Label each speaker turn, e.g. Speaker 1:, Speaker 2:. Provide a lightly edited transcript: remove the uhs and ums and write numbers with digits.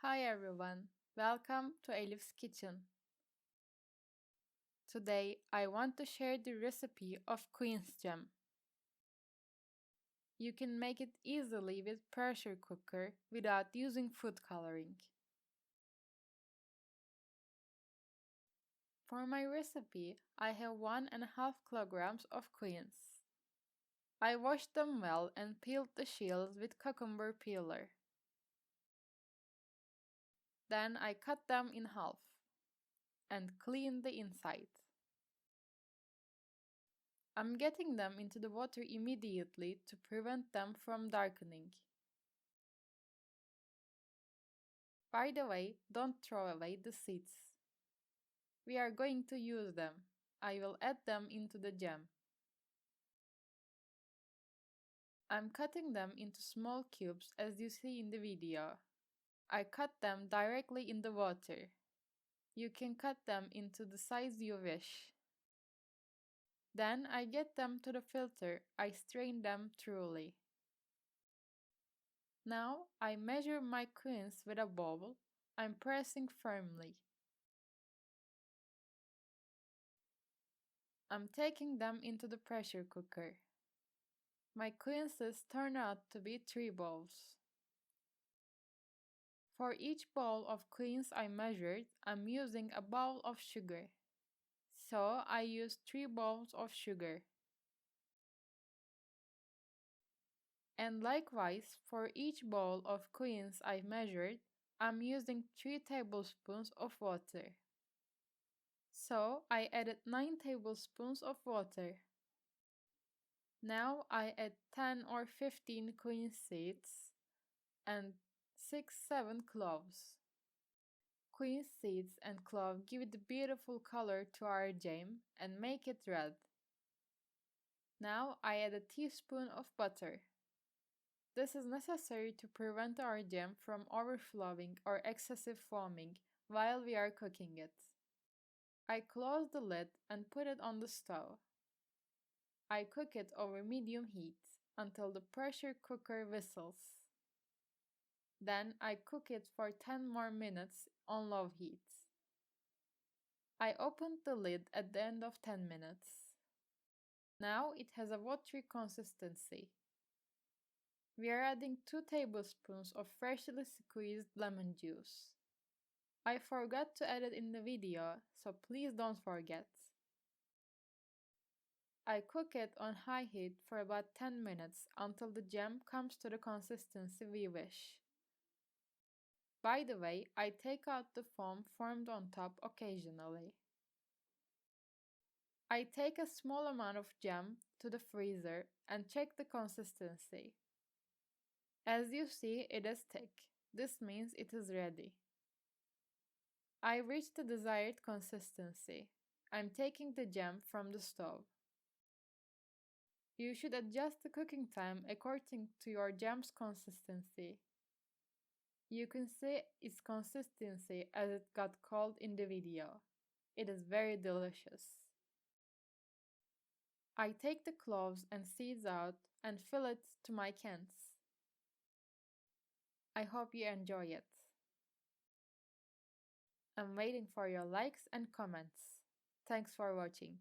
Speaker 1: Hi everyone, welcome to Elif's Kitchen. Today I want to share the recipe of Quince jam. You can make it easily with pressure cooker without using food coloring. For my recipe, I have 1.5 kilograms of quince. I washed them well and peeled the shells with cucumber peeler. Then I cut them in half and cleaned the inside. I'm getting them into the water immediately to prevent them from darkening. By the way, don't throw away the seeds. We are going to use them. I will add them into the jam. I'm cutting them into small cubes as you see in the video. I cut them directly in the water. You can cut them into the size you wish. Then I get them to the filter. I strain them thoroughly. Now I measure my quince with a bowl. I'm pressing firmly. I'm taking them into the pressure cooker. My quinces turn out to be 3 bowls. For each bowl of quince I measured, I'm using a bowl of sugar. So I used 3 bowls of sugar. And likewise, for each bowl of quince I measured, I'm using 3 tablespoons of water. So I added 9 tablespoons of water. Now I add 10 or 15 quince seeds and 6-7 cloves. Quince seeds and clove give it a beautiful color to our jam and make it red. Now I add a teaspoon of butter. This is necessary to prevent our jam from overflowing or excessive foaming while we are cooking it. I close the lid and put it on the stove. I cook it over medium heat until the pressure cooker whistles. Then I cook it for 10 more minutes on low heat. I opened the lid at the end of 10 minutes. Now it has a watery consistency. We are adding 2 tablespoons of freshly squeezed lemon juice. I forgot to add it in the video, so please don't forget. I cook it on high heat for about 10 minutes until the jam comes to the consistency we wish. By the way, I take out the foam formed on top occasionally. I take a small amount of jam to the freezer and check the consistency. As you see, it is thick. This means it is ready. I reached the desired consistency. I'm taking the jam from the stove. You should adjust the cooking time according to your jam's consistency. You can see its consistency as it got cold in the video. It is very delicious. I take the cloves and seeds out and fill it to my cans. I hope you enjoy it. I'm waiting for your likes and comments. Thanks for watching.